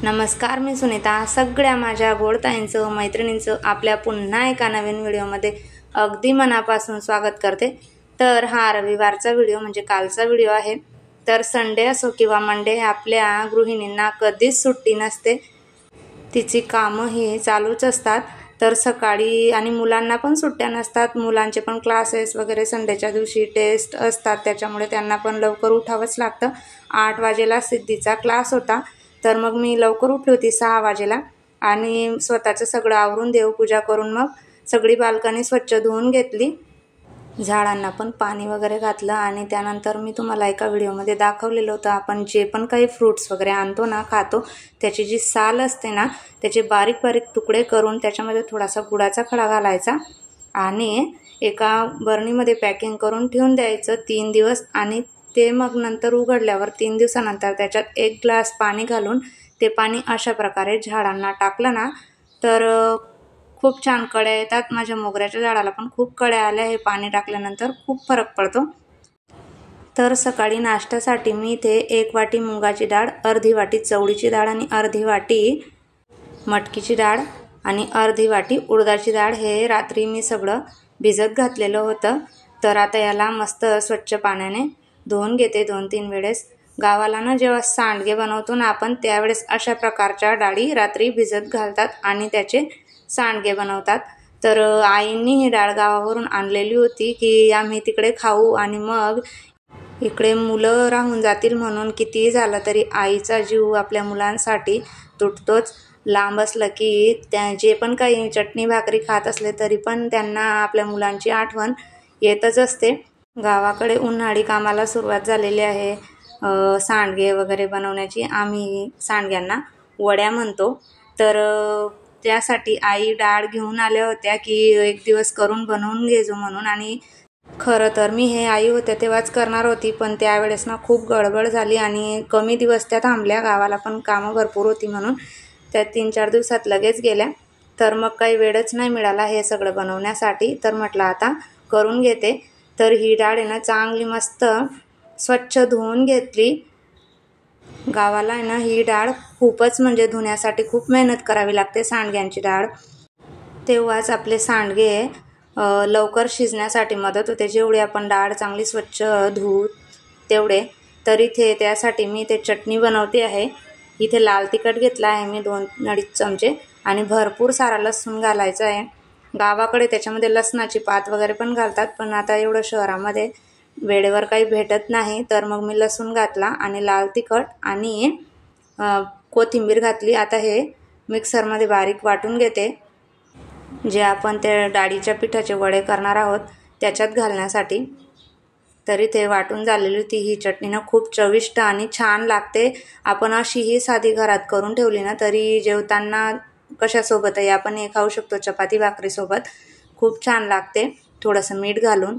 नमस्कार, मी सुनीता. सगळ्या माझ्या गोडताईंचं मैत्रिणींचं आपल्या पुन्हा एका नवीन व्हिडिओमध्ये अगदी मनापासून स्वागत करते. तर हा रविवारचा व्हिडिओ म्हणजे कालचा व्हिडिओ आहे. तर संडे असो किंवा मंडे आपल्या गृहिणींना कधीच सुट्टी नसते. तिची कामं ही चालूच असतात. तर सकाळी आणि मुलांना पण सुट्ट्या नसतात. मुलांचे पण क्लासेस वगैरे संडेच्या दिवशी टेस्ट असतात, त्याच्यामुळे त्यांना पण लवकर उठावंच लागतं. 8 वाजेला सिद्धीचा क्लास होता, तर मग मी लवकर उठली होती 6 वाजेला आणि स्वतःचं सगळं आवरून देवपूजा करून मग सगळी बाल्कनी स्वच्छ धुवून घेतली. झाडांना पण पाणी वगैरे घातलं आणि त्यानंतर मी तुम्हाला एका व्हिडिओमध्ये दाखवलेलं होतं, आपण जे पण काही फ्रूट्स वगैरे आणतो ना, खातो, त्याची जी साल असते ना, त्याचे बारीक बारीक तुकडे करून त्याच्यामध्ये थोडासा गुळाचा खडा घालायचा आणि एका बरणीमध्ये पॅकिंग करून ठेवून द्यायचं 3 दिवस. आणि ते मग नंतर उघडल्यावर 3 दिवसानंतर त्याच्यात 1 ग्लास पाणी घालून ते पाणी अशा प्रकारे झाडांना टाकलं ना, तर खूप छान कळ्या येतात. माझ्या मोगऱ्याच्या झाडाला पण खूप कळ्या आल्या. हे पाणी टाकल्यानंतर खूप फरक पडतो. तर सकाळी नाश्त्यासाठी मी इथे 1 वाटी मुगाची डाळ, अर्धी वाटी चवळीची डाळ आणि अर्धी वाटी मटकीची डाळ आणि अर्धी वाटी उडदाची डाळ हे रात्री मी सगळं भिजत घातलेलं होतं. तर आता याला मस्त स्वच्छ पाण्याने धुवून घेते 2-3 वेळेस. गावाला ना जेव्हा सांडगे बनवतो ना आपण, त्यावेळेस अशा प्रकारच्या डाळी रात्री भिजत घालतात आणि त्याचे सांडगे बनवतात. तर आईंनी ही डाळ गावावरून आणलेली होती की आम्ही तिकडे खाऊ आणि मग इकडे मुलं राहून जातील म्हणून. कितीही झालं तरी आईचा जीव आपल्या मुलांसाठी तुटतोच. लांब असलं की त्या जे पण काही चटणी भाकरी खात असले तरी पण त्यांना आपल्या मुलांची आठवण येतच असते. गावाकडे उन्हाळी कामाला सुरुवात झालेली आहे सांडगे वगैरे बनवण्याची. आम्ही सांडग्यांना वड्या म्हणतो. तर त्यासाठी आई डाळ घेऊन आल्या होत्या की एक दिवस करून बनवून घेजो म्हणून. आणि खरं तर मी हे आई होत्या तेव्हाच करणार होती, पण त्यावेळेस ना खूप गडबड झाली आणि कमी दिवस त्या थांबल्या. गावाला पण कामं भरपूर होती म्हणून त्या 3-4 दिवसात लगेच गेल्या. तर मग काही वेळच नाही मिळाला हे सगळं बनवण्यासाठी. तर म्हटलं आता करून घेते. तर ही डाळ आहे ना चांगली मस्त स्वच्छ धुवून घेतली. गावाला आहे ना ही डाळ खूपच म्हणजे धुण्यासाठी खूप मेहनत करावी लागते सांडग्यांची डाळ. तेव्हाच आपले सांडगे लवकर शिजण्यासाठी मदत होते. जेवढी आपण डाळ चांगली स्वच्छ धुवू तेवढे. तर इथे त्यासाठी मी इथे चटणी बनवते आहे. इथे लाल तिखट घेतला आहे मी 2-2.5 चमचे आणि भरपूर सारा लसूण घालायचा आहे. गावाकडे त्याच्यामध्ये लसणाची पात वगैरे पण घालतात, पण आता एवढं शहरामध्ये वेळेवर काही भेटत नाही. तर मग मी लसूण घातला आणि लाल तिखट आणि कोथिंबीर घातली. आता हे मिक्सरमध्ये बारीक वाटून घेते, जे आपण त्या डाळीच्या पिठाचे वडे करणार आहोत त्याच्यात घालण्यासाठी. तरी ते वाटून झालेली होती. ही चटणी ना खूप चविष्ट आणि छान लागते. आपण अशीही साधी घरात करून ठेवली ना तरी जेवताना कशासोबतही आपण हे खाऊ शकतो, चपाती भाकरीसोबत खूप छान लागते थोडंसं मीठ घालून.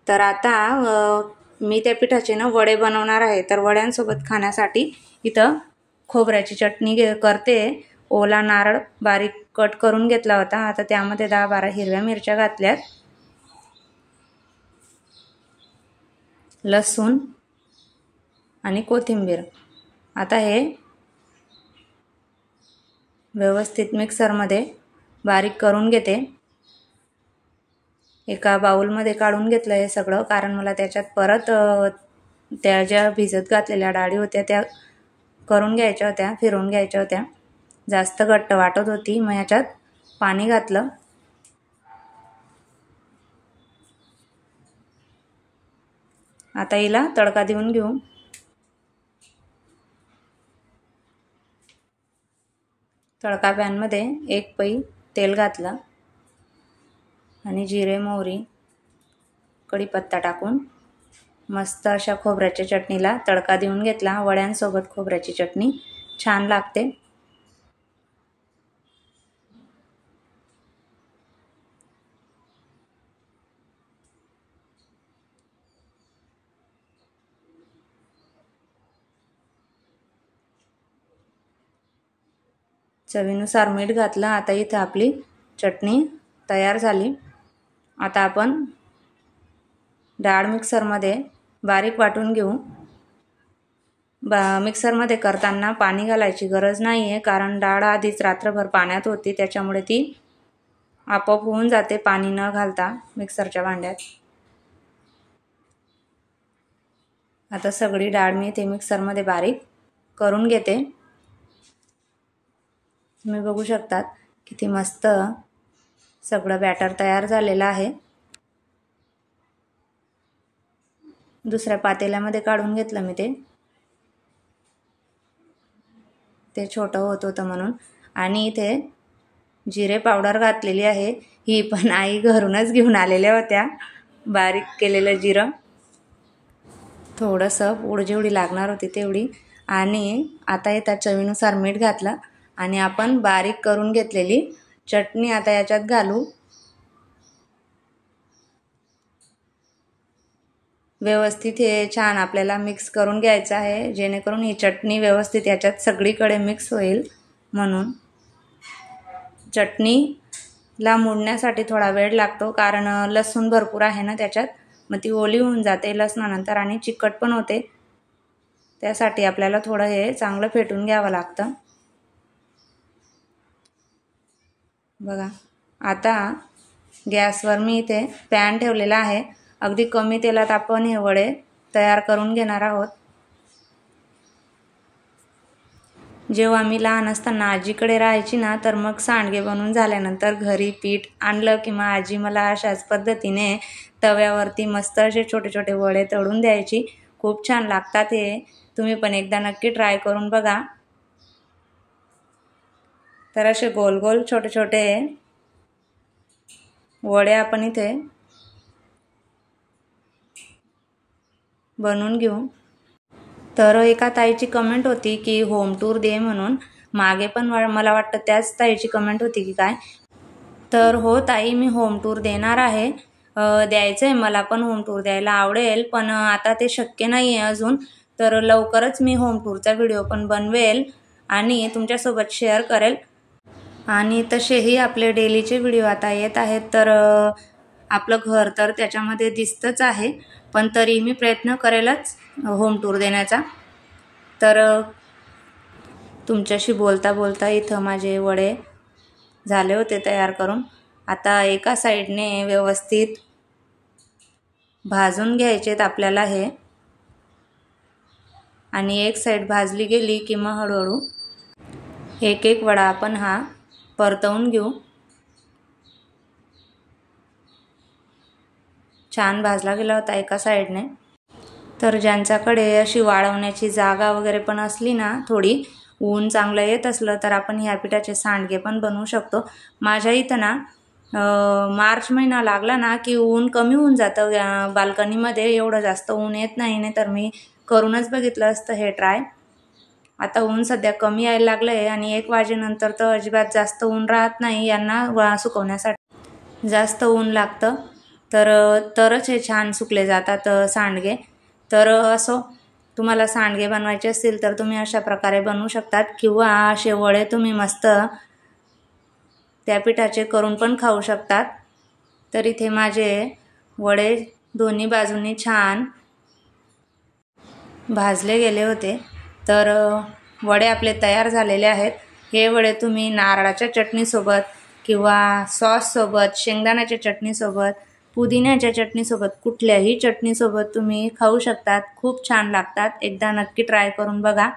तर आता मी त्या पिठाचे ना वडे बनवणार आहे. तर वड्यांसोबत खाण्यासाठी इथं खोबऱ्याची चटणी करते. ओला नारळ बारीक कट करून घेतला होता. आता त्यामध्ये 10-12 हिरव्या मिरच्या घातल्यात, लसूण आणि कोथिंबीर. आता हे व्यवस्थित मिक्सरमध्ये बारीक करून घेते. एका बाउलमध्ये काढून घेतलं हे सगळं, कारण मला त्याच्यात परत त्या ज्या भिजत घातलेल्या डाळी होत्या त्या करून घ्यायच्या होत्या, फिरवून घ्यायच्या होत्या. जास्त घट्ट वाटत होती, मग याच्यात पाणी घातलं. आता हिला तडका देऊन घेऊ. तडका पॅनमध्ये 1 पई तेल घातलं आणि जिरे, मोहरी, कढीपत्ता टाकून मस्त अशा खोबऱ्याच्या चटणीला तडका देऊन घेतला. वड्यांसोबत खोबऱ्याची चटणी छान लागते. चवीनुसार मीठ घातलं. आता इथं आपली चटणी तयार झाली. आता आपण डाळ मिक्सरमध्ये बारीक वाटून घेऊ. मिक्सरमध्ये करताना पाणी घालायची गरज नाही आहे, कारण डाळ आधीच रात्रभर पाण्यात होती, त्याच्यामुळे ती आपोआप होऊन जाते पाणी न घालता मिक्सरच्या भांड्यात. आता सगळी डाळ मी ते मिक्सरमध्ये बारीक करून घेते. तुम्ही बघू शकतात किती मस्त सगळं बॅटर तयार झालेलं आहे. दुसऱ्या पातेल्यामध्ये काढून घेतलं मी ते छोटं होत होतं म्हणून. आणि इथे जिरे पावडर घातलेली आहे. ही पण आई घरूनच घेऊन आलेल्या होत्या, बारीक केलेलं जिरं. थोडंसं पूड जेवढी लागणार होती तेवढी. आणि आता इथं चवीनुसार मीठ घातलं आणि आपण बारीक करून घेतलेली चटणी आता याच्यात घालू. व्यवस्थित हे छान आपल्याला मिक्स करून घ्यायचं आहे, जेणेकरून ही चटणी व्यवस्थित याच्यात सगळीकडे मिक्स होईल. म्हणून चटणीला मुडण्यासाठी थोडा वेळ लागतो, कारण लसूण भरपूर आहे ना त्याच्यात, मग ती ओली होऊन जाते लसणानंतर आणि चिकट पण होते. त्यासाठी आपल्याला थोडं हे चांगलं फेटून घ्यावं लागतं. बघा, आता गॅसवर मी इथे पॅन ठेवलेला आहे. अगदी कमी तेलात आपण हे वडे तयार करून घेणार आहोत. जेव्हा मी लहान असताना आजीकडे राहायची ना, तर मग सांडगे बनवून झाल्यानंतर घरी पीठ आणलं की मग आजी मला अशाच पद्धतीने तव्यावरती मस्त असे छोटे छोटे वडे तळून द्यायची. खूप छान लागतात हे. तुम्ही पण एकदा नक्की ट्राय करून बघा. तर असे गोल गोल छोटे छोटे वडे आपण इथे बनवून घेऊ. तर एका ताईची कमेंट होती की होम टूर दे म्हणून. मागे पण मला वाटतं त्याच ताईची कमेंट होती की काय. तर हो ताई, मी होम टूर देणार आहे. द्यायचं आहे मला पण, होम टूर द्यायला आवडेल, पण आता ते शक्य नाही आहे अजून. तर लवकरच मी होम टूरचा व्हिडिओ पण बनवेल आणि तुमच्यासोबत शेअर करेल. आणि तसेही आपले डेलीचे व्हिडिओ आता येत आहेत, तर आपलं घर तर त्याच्यामध्ये दिसतंच आहे, पण तरी मी प्रयत्न करेलच होम टूर देण्याचा. तर तुमच्याशी बोलता बोलता इथं माझे वडे झाले होते तयार करून. आता एका साईडने व्यवस्थित भाजून घ्यायचेत आपल्याला हे, आणि एक साईड भाजली गेली की मग हळूहळू एक एक वडा आपण हा परतवून घेऊ. छान भाजला गेला होता एका साईडने. तर ज्यांच्याकडे अशी वाळवण्याची जागा वगैरे पण असली ना, थोडी ऊन चांगलं येत असलं, तर आपण ह्या पिठाचे सांडगे पण बनवू शकतो. माझ्या इथं ना मार्च महिना लागला ना की ऊन कमी होऊन जातं बाल्कनीमध्ये, एवढं जास्त ऊन येत नाही तर मी करूनच बघितलं असतं हे ट्राय. आता ऊन सध्या कमी यायला लागलं आहे आणि 1 वाजेनंतर तर अजिबात जास्त ऊन राहत नाही. यांना सुकवण्यासाठी जास्त ऊन लागतं, तरच हे छान सुकले जातात सांडगे. तर असो, तुम्हाला सांडगे बनवायचे असतील तर तुम्ही अशा प्रकारे बनवू शकतात, किंवा असे वडे तुम्ही मस्त त्या पिठाचे करून पण खाऊ शकतात. तर इथे माझे वडे दोन्ही बाजूंनी छान भाजले गेले होते. तर वडे आपले तयार झालेले आहेत. हे वडे तुम्ही नारळाच्या चटणीसोबत किंवा सॉससोबत, शेंगदाण्याच्या चटणीसोबत, पुदिन्याच्या चटणीसोबत, कुठल्याही चटणीसोबत तुम्ही खाऊ शकतात. खूप छान लागतात. एकदा नक्की ट्राय करून बघा.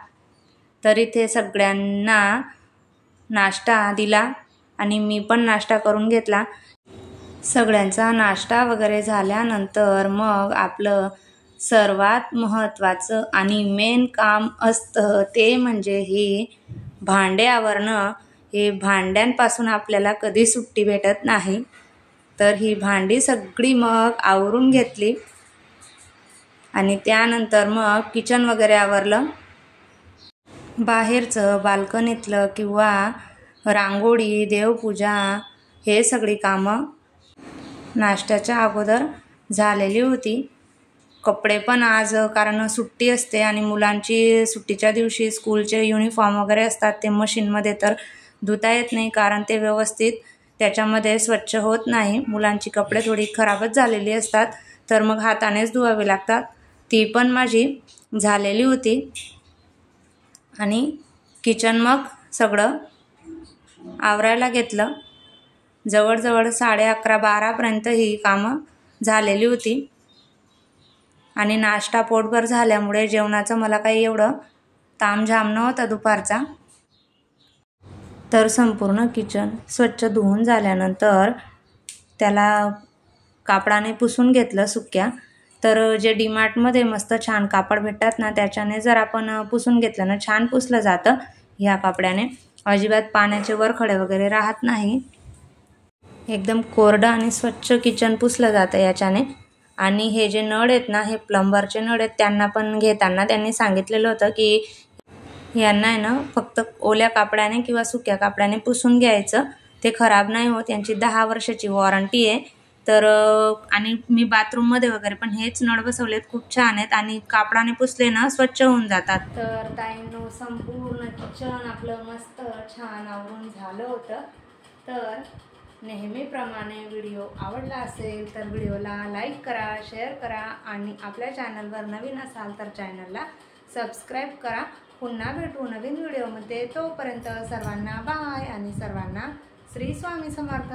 तर इथे सगळ्यांना नाश्ता दिला आणि मी पण नाश्ता करून घेतला. सगळ्यांचा नाश्ता वगैरे झाल्यानंतर मग आपलं सर्वात महत्त्वाचं आणि मेन काम असतं ते म्हणजे हे भांडे आवरणं. हे भांड्यांपासून आपल्याला कधी सुट्टी भेटत नाही. तर ही भांडी सगळी मग आवरून घेतली आणि त्यानंतर मग किचन वगैरे आवरलं. बाहेरचं बाल्कनीतलं किंवा रांगोळी, देवपूजा हे सगळी कामं नाश्त्याच्या अगोदर झालेली होती. कपडे पण आज कारण सुट्टी असते आणि मुलांची सुट्टीच्या दिवशी स्कूलचे युनिफॉर्म वगैरे असतात, ते मशीनमध्ये तर धुता येत नाही, कारण ते व्यवस्थित त्याच्यामध्ये स्वच्छ होत नाही. मुलांची कपडे थोडी खराबच झालेली असतात, तर मग हातानेच धुवावे लागतात. ती पण माझी झालेली होती. आणि किचन मग सगळं आवरायला घेतलं. जवळजवळ 11:30-12पर्यंत ही कामं झालेली होती आणि नाश्ता पोटभर झाल्यामुळे जेवणाचं मला काही एवढं तामझाम नव्हता दुपारचा. तर संपूर्ण किचन स्वच्छ धुवून झाल्यानंतर त्याला कापडाने पुसून घेतलं सुक्या. तर जे डीमार्टमध्ये मस्त छान कापड भेटतात ना, त्याच्याने जर आपण पुसून घेतलं ना, छान पुसलं जातं ह्या कापड्याने. अजिबात पाण्याचे वरखडे वगैरे राहत नाही. एकदम कोरडं आणि स्वच्छ किचन पुसलं जातं याच्याने. आणि हे जे नळ आहेत ना, हे प्लंबरचे नळ आहेत. त्यांना पण घेताना त्यांनी सांगितलेलं होतं की यांना आहे ना फक्त ओल्या कापड्याने किंवा सुक्या कापड्याने पुसून घ्यायचं, ते खराब नाही होत. यांची 10 वर्षाची वॉरंटी आहे. तर आणि मी बाथरूममध्ये वगैरे पण हेच नळ बसवलेत, खूप छान आहेत आणि कापडाने पुसले ना स्वच्छ होऊन जातात. तर ताईंनो संपूर्ण किचन आपलं मस्त छान आवरून झालं होतं. तर नेहमीप्रमाणे व्हिडिओ आवडला असेल तर व्हिडिओला लाईक करा, शेअर करा आणि आपल्या चॅनलवर नवीन असाल तर चॅनलला सबस्क्राईब करा. पुन्हा भेटू नवीन व्हिडिओमध्ये. तोपर्यंत सर्वांना बाय आणि सर्वांना श्री स्वामी समर्थ.